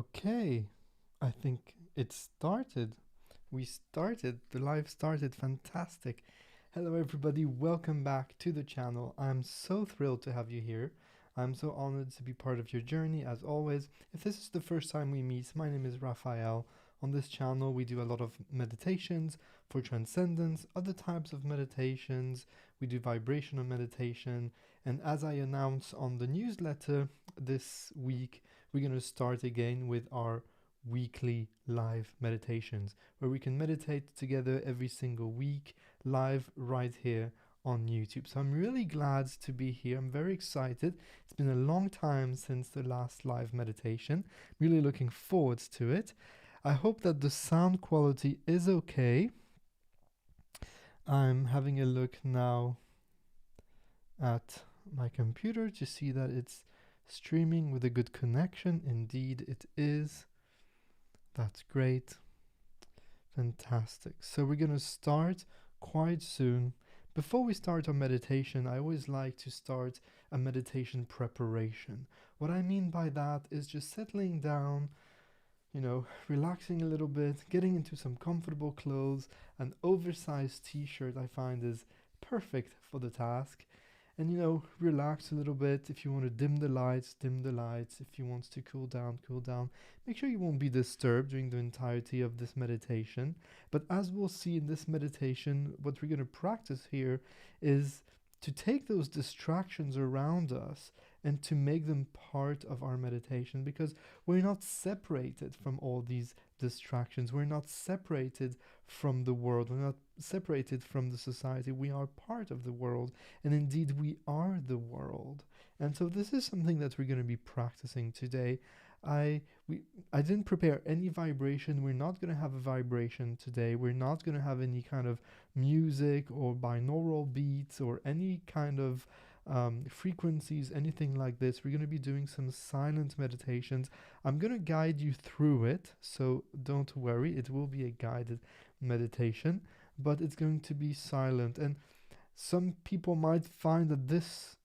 Okay, I think it started. We started. The live started. Fantastic. Hello, everybody. Welcome back to the channel. I'm so thrilled to have you here. I'm so honored to be part of your journey, as always. If this is the first time we meet, my name is Raphael. On this channel, we do a lot of meditations for transcendence, other types of meditations. We do vibrational meditation. And as I announced on the newsletter this week, we're going to start again with our weekly live meditations where we can meditate together every single week live right here on YouTube. So I'm really glad to be here. I'm very excited. It's been a long time since the last live meditation. Really looking forward to it. I hope that the sound quality is okay. I'm having a look now at my computer to see that it's streaming with a good connection. Indeed it is. That's great. Fantastic. So we're going to start quite soon. Before we start our meditation, I always like to start a meditation preparation. What I mean by that is just settling down, relaxing a little bit, getting into some comfortable clothes. An oversized t-shirt I find is perfect for the task. And relax a little bit. If you want to dim the lights, dim the lights. If you want to cool down, cool down. Make sure you won't be disturbed during the entirety of this meditation. But as we'll see in this meditation, what we're going to practice here is to take those distractions around us and to make them part of our meditation, because we're not separated from all these distractions. We're not separated from the world. We're not separated from the society. We are part of the world, and indeed we are the world. And so this is something that we're going to be practicing today. I didn't prepare any vibration. We're not going to have a vibration today. We're not going to have any kind of music or binaural beats or any kind of frequencies, anything like this. We're going to be doing some silent meditations. I'm going to guide you through it, so don't worry. It will be a guided meditation, but it's going to be silent. And some people might find that this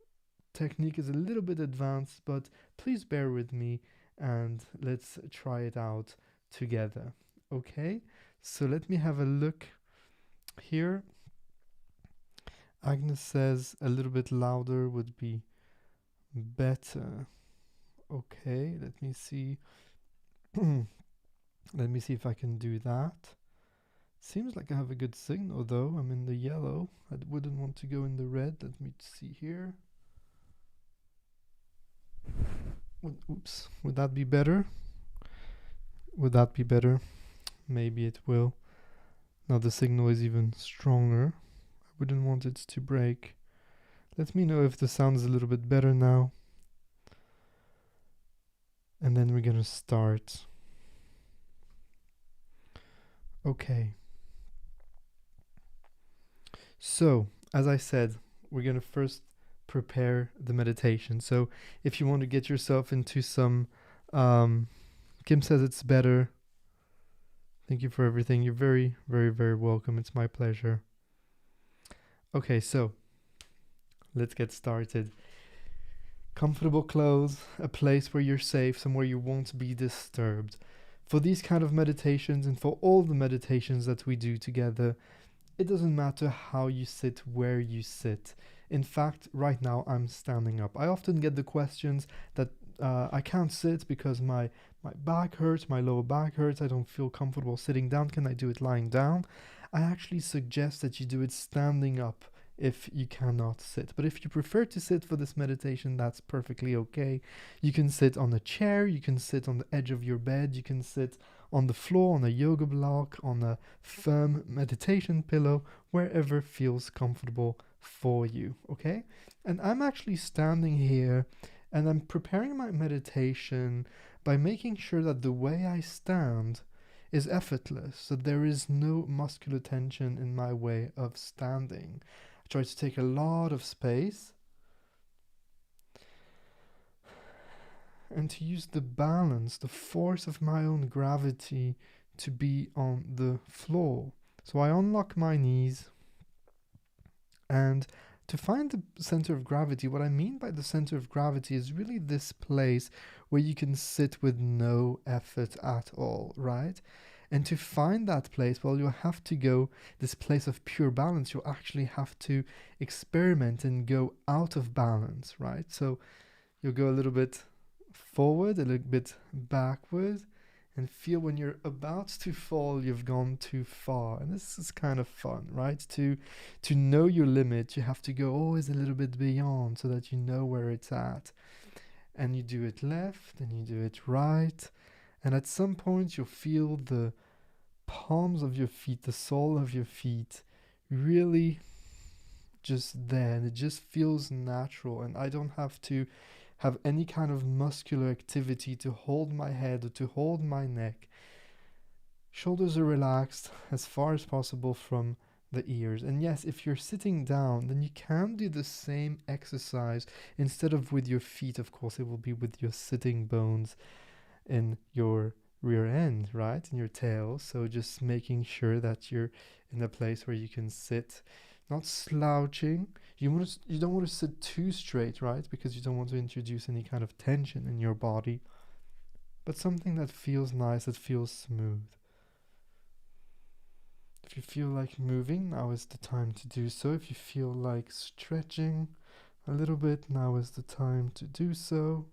technique is a little bit advanced, but please bear with me and let's try it out together. Okay, so let me have a look here. Agnes says a little bit louder would be better. Okay, let me see. Let me see if I can do that. Seems like I have a good signal though. I'm in the yellow. I wouldn't want to go in the red. Let me see here. Oops, would that be better? Would that be better? Maybe it will. Now the signal is even stronger. I wouldn't want it to break. Let me know if the sound is a little bit better now. And then we're gonna start. Okay. So, as I said, we're gonna first prepare the meditation. So if you want to get yourself into some Kim says it's better. Thank you for everything. You're very, very, very welcome. It's my pleasure. Okay, so let's get started. Comfortable clothes, a place where you're safe, somewhere you won't be disturbed. For these kind of meditations and for all the meditations that we do together, it doesn't matter how you sit, where you sit. In fact, right now I'm standing up. I often get the questions that I can't sit because my back hurts, my lower back hurts, I don't feel comfortable sitting down. Can I do it lying down? I actually suggest that you do it standing up if you cannot sit. But if you prefer to sit for this meditation, that's perfectly okay. You can sit on a chair, you can sit on the edge of your bed, you can sit on the floor, on a yoga block, on a firm meditation pillow, wherever feels comfortable for you, okay? And I'm actually standing here and I'm preparing my meditation by making sure that the way I stand is effortless, that there is no muscular tension in my way of standing. I try to take a lot of space and to use the balance, the force of my own gravity to be on the floor. So I unlock my knees, and to find the center of gravity, what I mean by the center of gravity is really this place where you can sit with no effort at all, right? And to find that place, well, you'll have to go this place of pure balance. You'll actually have to experiment and go out of balance, right? So you'll go a little bit forward, a little bit backward, and feel when you're about to fall, you've gone too far. And this is kind of fun, right? To know your limit, you have to go always a little bit beyond so that you know where it's at. And you do it left and you do it right. And at some point, you'll feel the palms of your feet, the sole of your feet, really just there. And it just feels natural. And I don't have to have any kind of muscular activity to hold my head or to hold my neck. Shoulders are relaxed as far as possible from the ears. And yes, if you're sitting down, then you can do the same exercise instead of with your feet. Of course, it will be with your sitting bones in your rear end, right? In your tail. So just making sure that you're in a place where you can sit, not slouching. You don't want to sit too straight, right? Because you don't want to introduce any kind of tension in your body. But something that feels nice, that feels smooth. If you feel like moving, now is the time to do so. If you feel like stretching a little bit, now is the time to do so.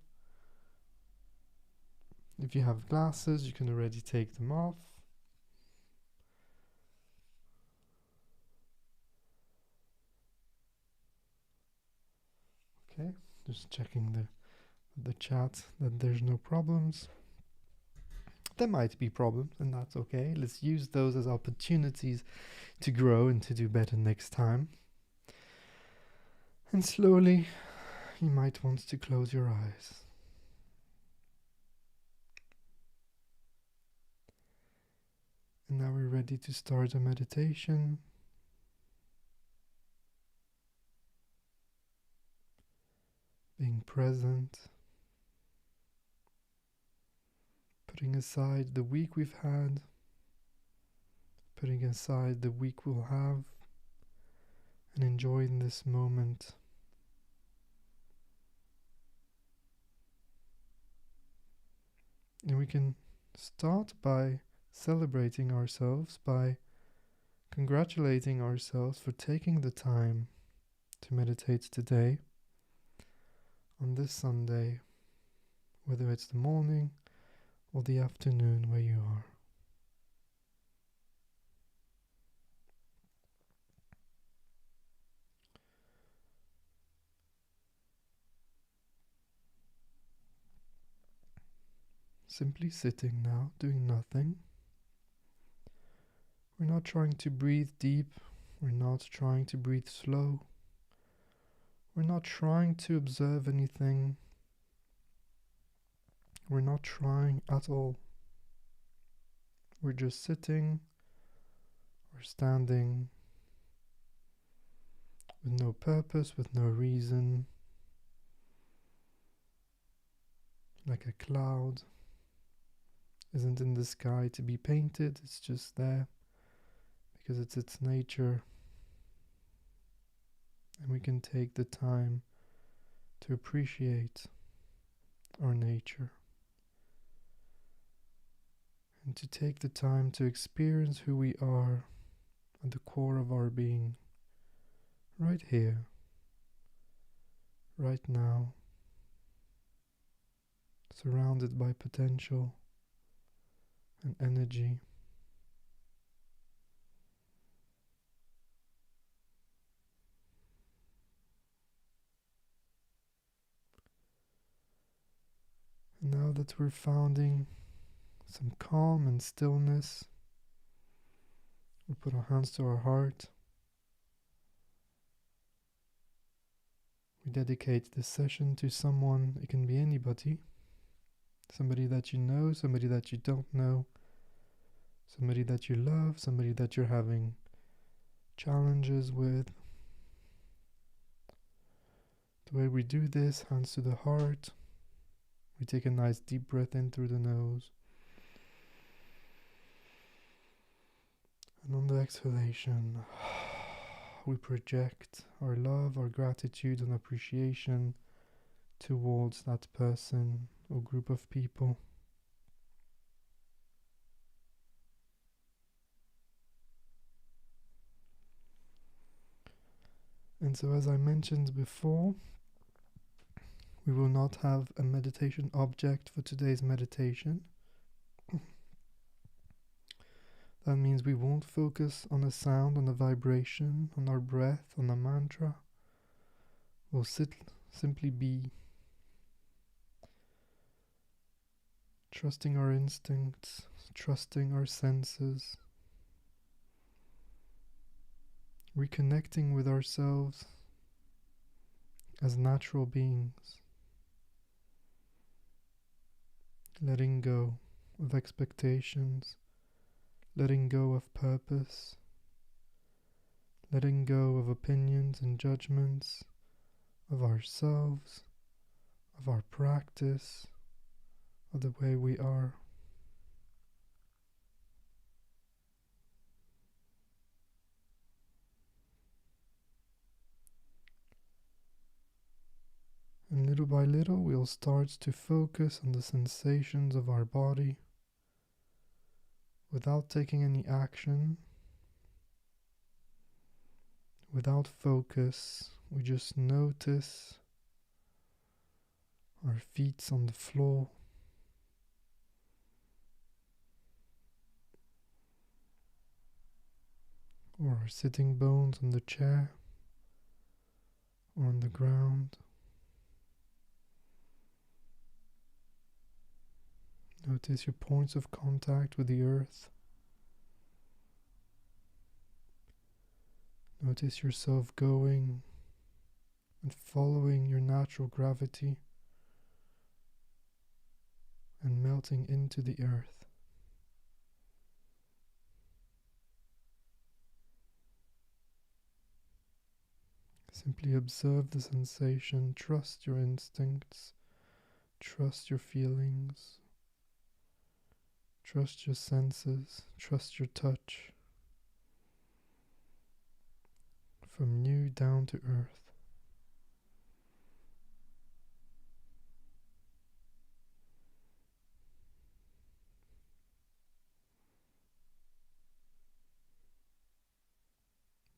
If you have glasses, you can already take them off. Okay, just checking the chat that there's no problems. There might be problems, and that's okay. Let's use those as opportunities to grow and to do better next time. And slowly, you might want to close your eyes. And now we're ready to start a meditation. Being present. Putting aside the week we've had. Putting aside the week we'll have. And enjoying this moment. And we can start by celebrating ourselves, by congratulating ourselves for taking the time to meditate today on this Sunday, whether it's the morning or the afternoon where you are. Simply sitting now, doing nothing. We're not trying to breathe deep. We're not trying to breathe slow. We're not trying to observe anything. We're not trying at all. We're just sitting or standing with no purpose, with no reason, like a cloud isn't in the sky to be painted, it's just there because it's its nature. And we can take the time to appreciate our nature and to take the time to experience who we are at the core of our being, right here, right now, surrounded by potential and energy. And now that we're finding some calm and stillness, we put our hands to our heart. We dedicate this session to someone. It can be anybody. Somebody that you know, somebody that you don't know, somebody that you love, somebody that you're having challenges with. The way we do this, hands to the heart. We take a nice deep breath in through the nose. And on the exhalation, we project our love, our gratitude and appreciation towards that person or group of people. And so, as I mentioned before, we will not have a meditation object for today's meditation. That means we won't focus on a sound, on a vibration, on our breath, on a mantra. We'll simply be trusting our instincts, trusting our senses, reconnecting with ourselves as natural beings, letting go of expectations, letting go of purpose, letting go of opinions and judgments of ourselves, of our practice, of the way we are. And little by little, we'll start to focus on the sensations of our body without taking any action, without focus. We just notice our feet on the floor, or our sitting bones on the chair, or on the ground. Notice your points of contact with the earth. Notice yourself going and following your natural gravity and melting into the earth. Simply observe the sensation, trust your instincts, trust your feelings, trust your senses, trust your touch. From you down to earth.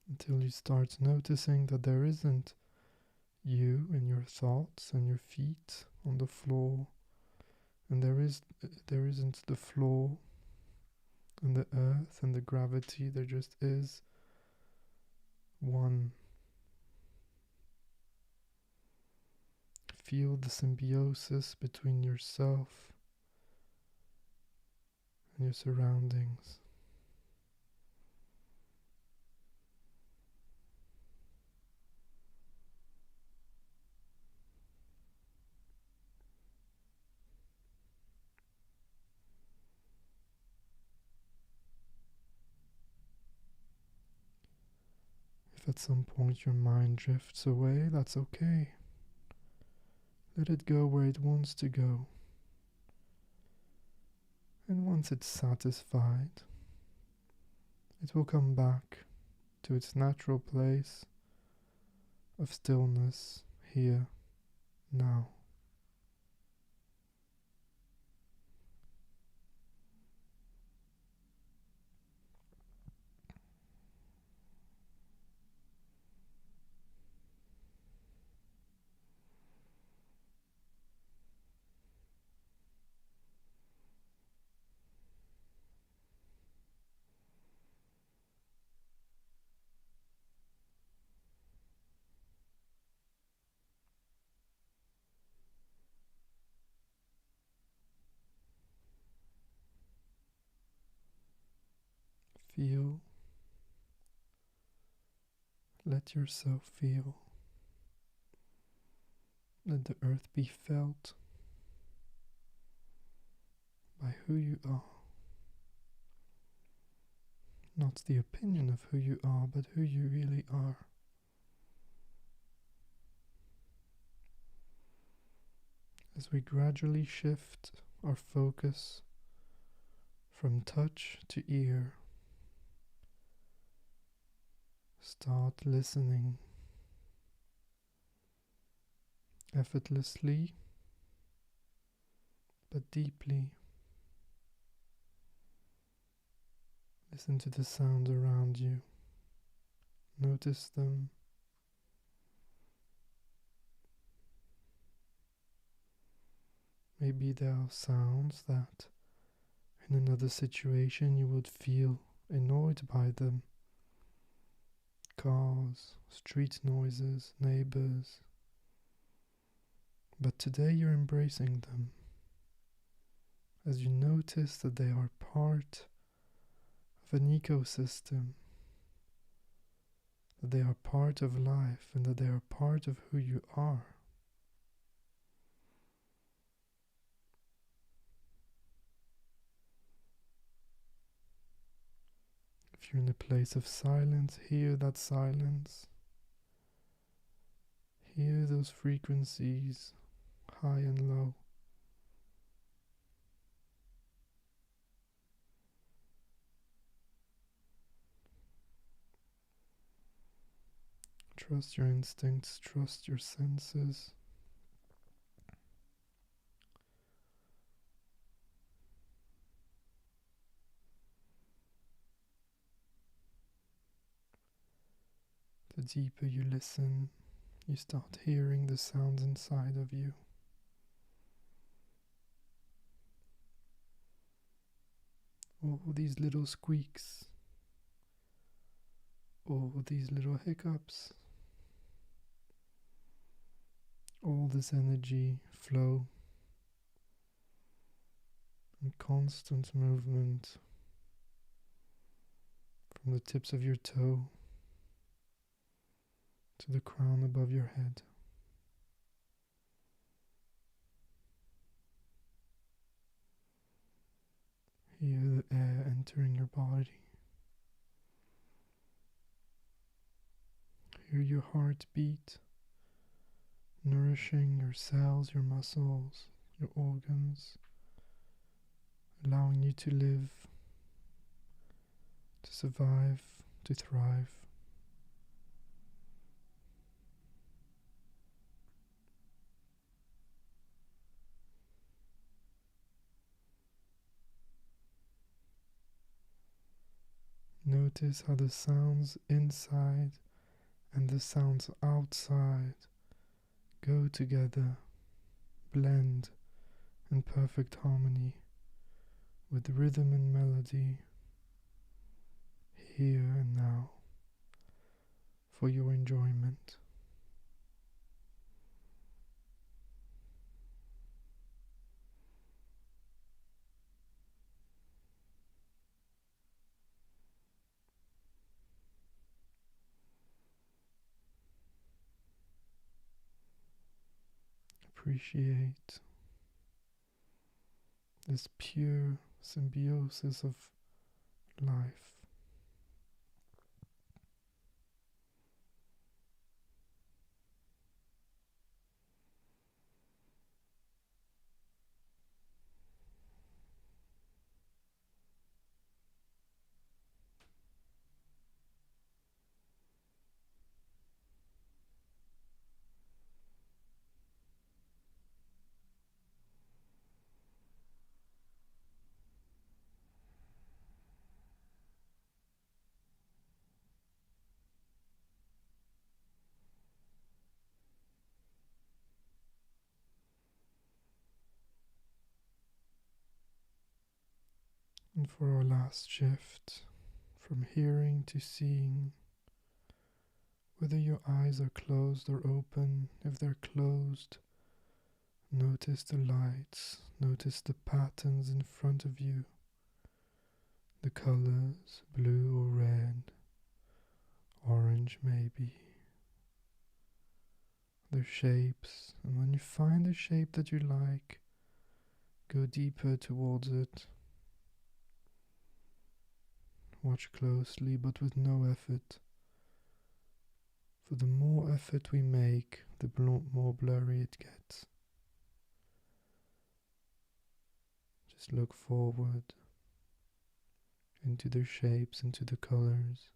Until you start noticing that there isn't you and your thoughts and your feet on the floor, and there isn't the floor and the earth and the gravity. There just is one. Feel the symbiosis between yourself and your surroundings. If at some point your mind drifts away, that's okay. Let it go where it wants to go. And once it's satisfied, it will come back to its natural place of stillness here, now. Feel. Let yourself feel. Let the earth be felt by who you are. Not the opinion of who you are, but who you really are. As we gradually shift our focus from touch to ear, start listening effortlessly but deeply. Listen to the sounds around you. Notice them. Maybe there are sounds that in another situation you would feel annoyed by them. Cars, street noises, neighbors. But today you're embracing them as you notice that they are part of an ecosystem, that they are part of life, and that they are part of who you are. If you're in a place of silence, hear that silence. Hear those frequencies, high and low. Trust your instincts, trust your senses. The deeper you listen, you start hearing the sounds inside of you. All these little squeaks, all these little hiccups, all this energy flow and constant movement from the tips of your toe to the crown above your head. Hear the air entering your body. Hear your heart beat, nourishing your cells, your muscles, your organs, allowing you to live, to survive, to thrive. Notice how the sounds inside and the sounds outside go together, blend in perfect harmony with rhythm and melody, here and now, for your enjoyment. Appreciate this pure symbiosis of life. And for our last shift, from hearing to seeing, whether your eyes are closed or open, if they're closed, notice the lights, notice the patterns in front of you, the colors, blue or red, orange maybe, their shapes, and when you find a shape that you like, go deeper towards it. Watch closely, but with no effort. For the more effort we make, the more blurry it gets. Just look forward into their shapes, into the colors,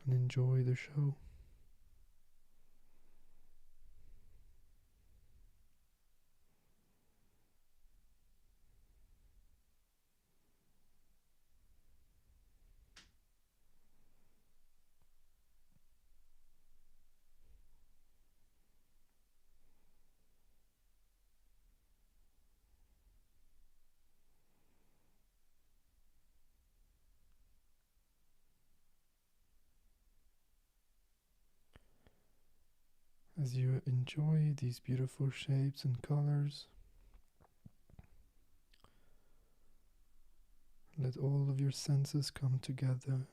and enjoy the show. As you enjoy these beautiful shapes and colors, let all of your senses come together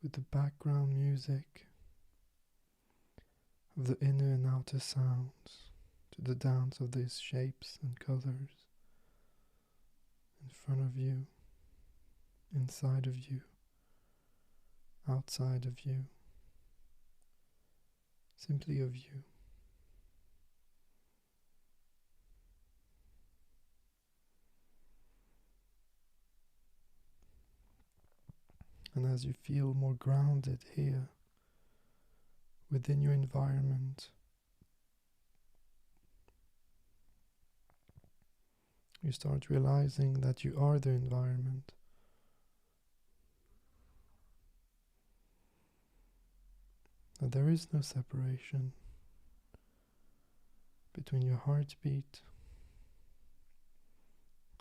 with the background music of the inner and outer sounds to the dance of these shapes and colors in front of you, inside of you, outside of you, simply of you. And as you feel more grounded here within your environment, you start realizing that you are the environment. That there is no separation between your heartbeat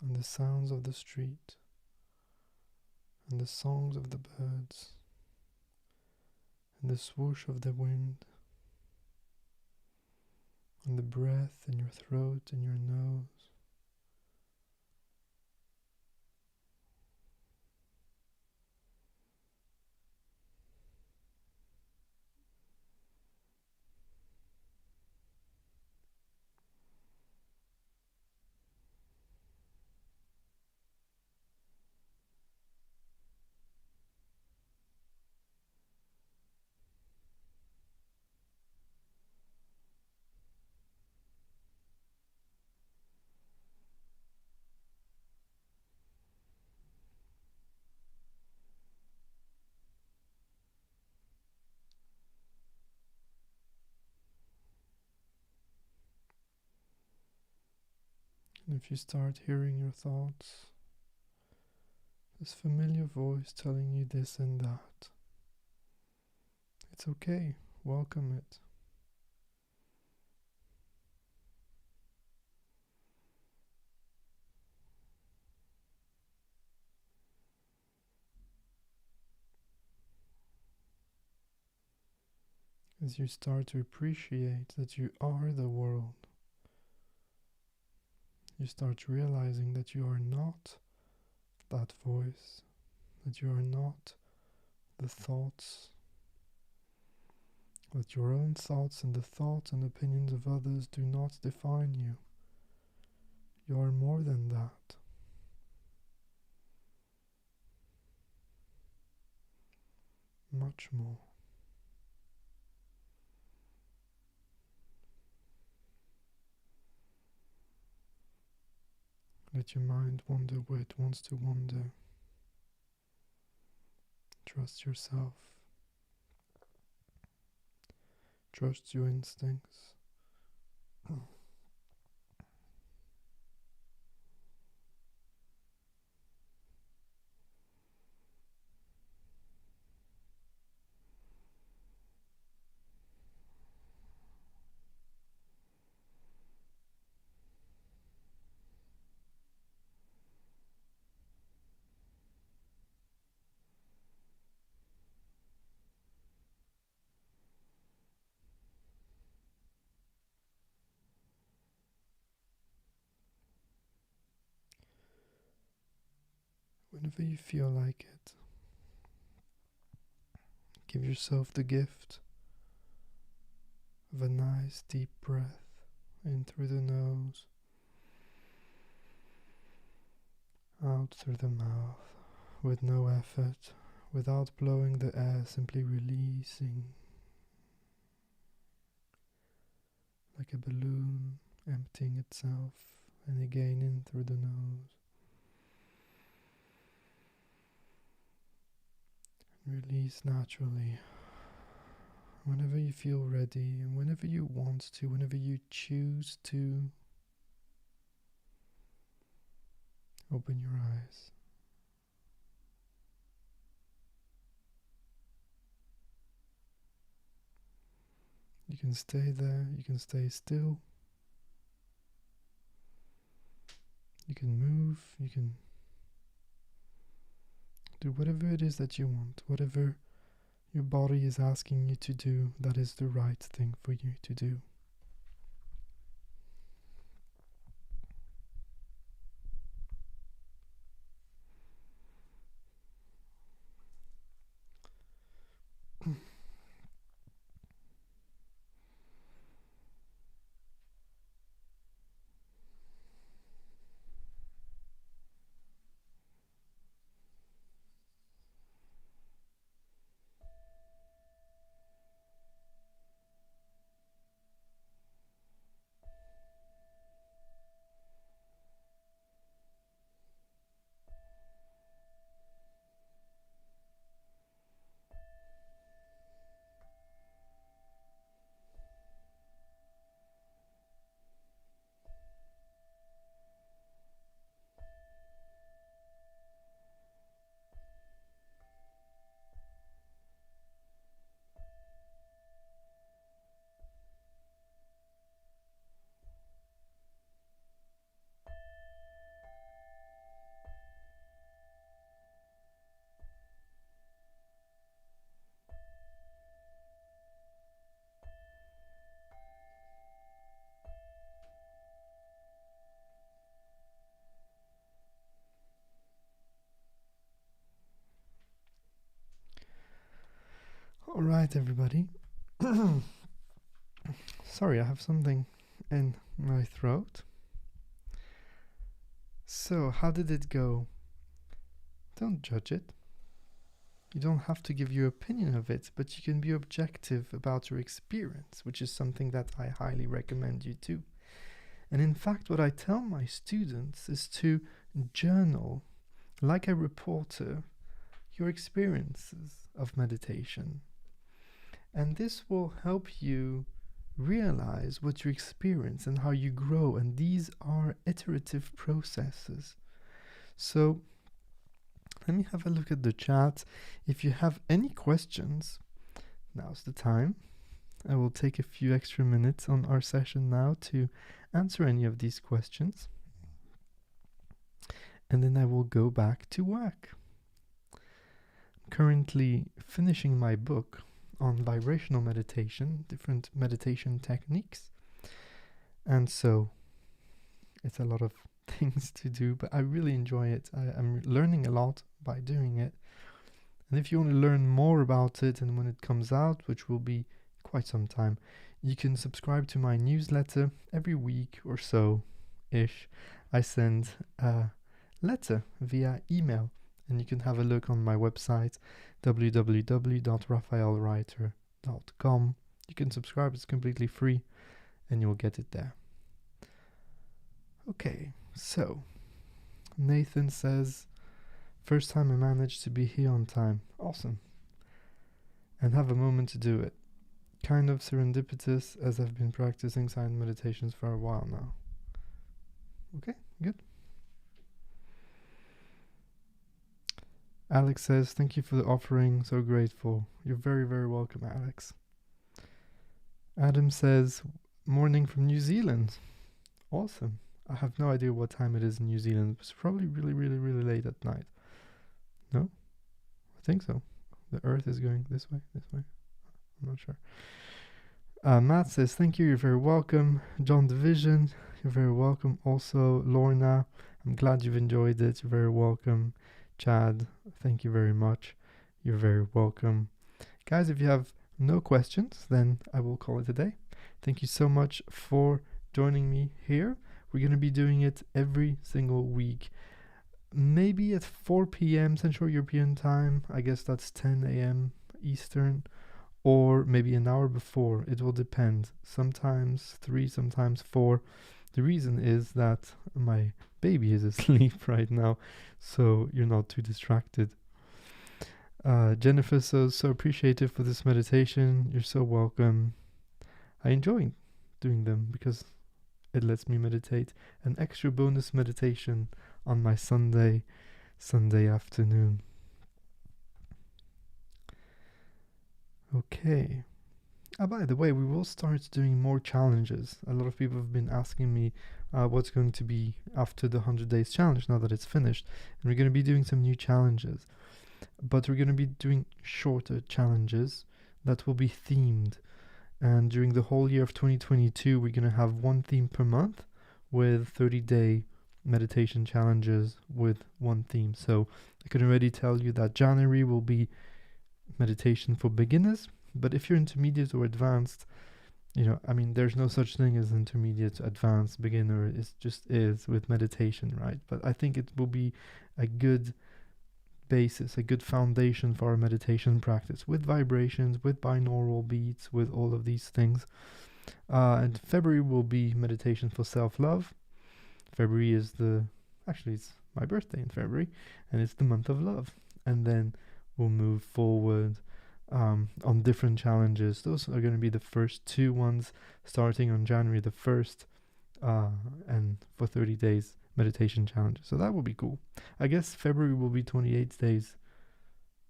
and the sounds of the street and the songs of the birds and the swoosh of the wind and the breath in your throat and your nose. And if you start hearing your thoughts, this familiar voice telling you this and that, it's okay, welcome it. As you start to appreciate that you are the world, you start realizing that you are not that voice, that you are not the thoughts, that your own thoughts and the thoughts and opinions of others do not define you. You are more than that. Much more. Let your mind wander where it wants to wander. Trust yourself. Trust your instincts. Whenever you feel like it, give yourself the gift of a nice deep breath in through the nose, out through the mouth, with no effort, without blowing the air, simply releasing like a balloon emptying itself, and again in through the nose. Release naturally. Whenever you feel ready and whenever you want to, whenever you choose to, open your eyes. You can stay there, you can stay still, you can move, you can do whatever it is that you want, whatever your body is asking you to do that is the right thing for you to do. All right, everybody. Sorry, I have something in my throat. So, how did it go? Don't judge it. You don't have to give your opinion of it, but you can be objective about your experience, which is something that I highly recommend you do. And in fact, what I tell my students is to journal, like a reporter, your experiences of meditation. And this will help you realize what you experience and how you grow. And these are iterative processes. So let me have a look at the chat. If you have any questions, now's the time. I will take a few extra minutes on our session now to answer any of these questions. And then I will go back to work. I'm currently finishing my book on vibrational meditation, different meditation techniques. And so it's a lot of things to do, but I really enjoy it. I'm learning a lot by doing it. And if you want to learn more about it and when it comes out, which will be quite some time, you can subscribe to my newsletter every week or so ish. I send a letter via email, and you can have a look on my website www.raphaelwriter.com. You can subscribe, it's completely free, and you'll get it there. Okay, so Nathan says, first time I managed to be here on time. Awesome. And have a moment to do it. Kind of serendipitous, as I've been practicing silent meditations for a while now. Okay, good. Alex says, thank you for the offering, so grateful. You're very, very welcome, Alex. Adam says, morning from New Zealand. Awesome. I have no idea what time it is in New Zealand. It's probably really, really, really late at night. No? I think so. The Earth is going this way. I'm not sure. Matt says, thank you, you're very welcome. John Division, you're very welcome. Also, Lorna, I'm glad you've enjoyed it. You're very welcome. Chad, thank you very much. You're very welcome. Guys, if you have no questions, then I will call it a day. Thank you so much for joining me here. We're going to be doing it every single week. Maybe at 4 p.m. Central European time. I guess that's 10 a.m. Eastern. Or maybe an hour before. It will depend. Sometimes 3, sometimes 4. The reason is that my baby is asleep right now, so you're not too distracted. Jennifer says, so appreciative for this meditation. You're so welcome. I enjoy doing them because it lets me meditate. An extra bonus meditation on my Sunday afternoon. Okay. By the way, we will start doing more challenges. A lot of people have been asking me what's going to be after the 100 days challenge now that it's finished. And we're going to be doing some new challenges. but we're going to be doing shorter challenges that will be themed. And during the whole year of 2022, we're going to have one theme per month with 30-day meditation challenges with one theme. So I can already tell you that January will be meditation for beginners, but if you're intermediate or advanced, there's no such thing as intermediate, advanced, beginner. It just is with meditation, right? But I think it will be a good basis, a good foundation for our meditation practice with vibrations, with binaural beats, with all of these things. And February will be meditation for self-love. February is it's my birthday in February, and it's the month of love. And then we'll move forward on different challenges. Those are going to be the first two ones, starting on January the 1st, and for 30 days meditation challenges. So that will be cool. I guess February will be 28 days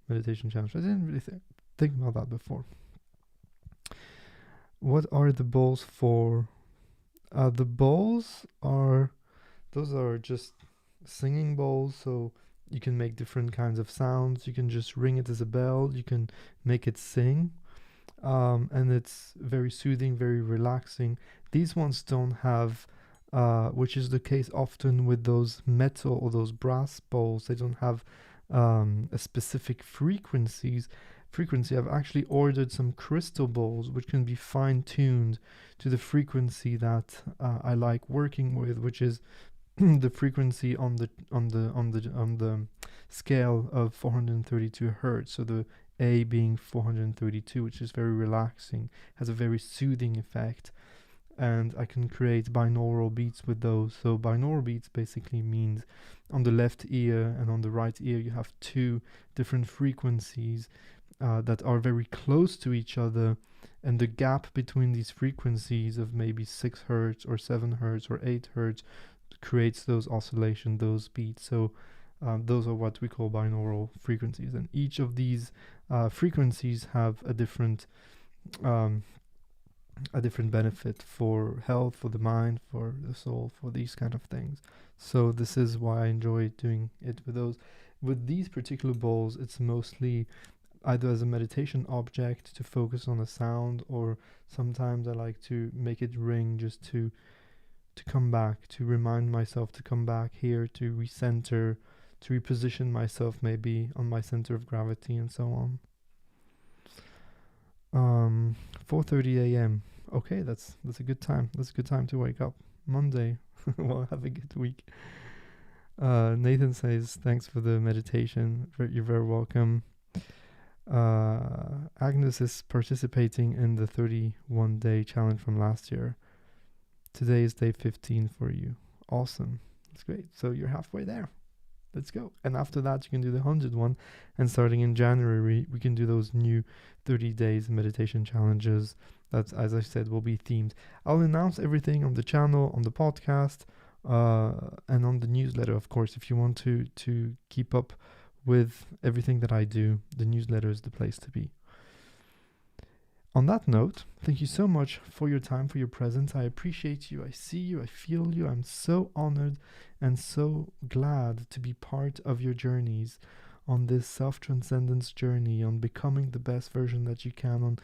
meditation challenge. I didn't really think about that before. What are the bowls for? The bowls those are just singing bowls, so you can make different kinds of sounds. You can just ring it as a bell. You can make it sing. And it's very soothing, very relaxing. These ones don't have, which is the case often with those metal or those brass bowls. They don't have a specific frequency. I've actually ordered some crystal bowls which can be fine-tuned to the frequency that I like working with, which is the frequency on the scale of 432 hertz. So the A being 432, which is very relaxing, has a very soothing effect, and I can create binaural beats with those. So binaural beats basically means on the left ear and on the right ear you have two different frequencies that are very close to each other, and the gap between these frequencies of maybe 6 hertz or 7 hertz or 8 hertz creates those oscillations, those beats. So those are what we call binaural frequencies, and each of these frequencies have a different benefit for health, for the mind, for the soul, for these kind of things. So this is why I enjoy doing it with those. With these particular bowls, it's mostly either as a meditation object to focus on a sound, or sometimes I like to make it ring just to come back, to remind myself to come back here, to recenter, to reposition myself maybe on my center of gravity, and so on. 4:30 a.m. Okay, that's a good time. That's a good time to wake up. Monday. Well, have a good week. Nathan says, thanks for the meditation. You're very welcome. Agnes is participating in the 31-day challenge from last year. Today is day 15 for you. Awesome. That's great. So you're halfway there. Let's go. And after that, you can do the 100 one. And starting in January, we can do those new 30 days meditation challenges that, as I said, will be themed. I'll announce everything on the channel, on the podcast, and on the newsletter, of course. If you want to keep up with everything that I do, the newsletter is the place to be. On that note, thank you so much for your time, for your presence. I appreciate you. I see you. I feel you. I'm so honored and so glad to be part of your journeys on this self-transcendence journey, on becoming the best version that you can, on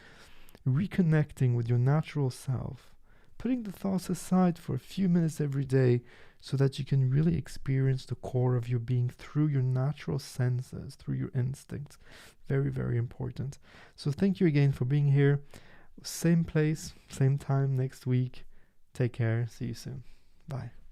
reconnecting with your natural self, putting the thoughts aside for a few minutes every day so that you can really experience the core of your being through your natural senses, through your instincts. Very, very important. So thank you again for being here. Same place, same time next week. Take care. See you soon. Bye.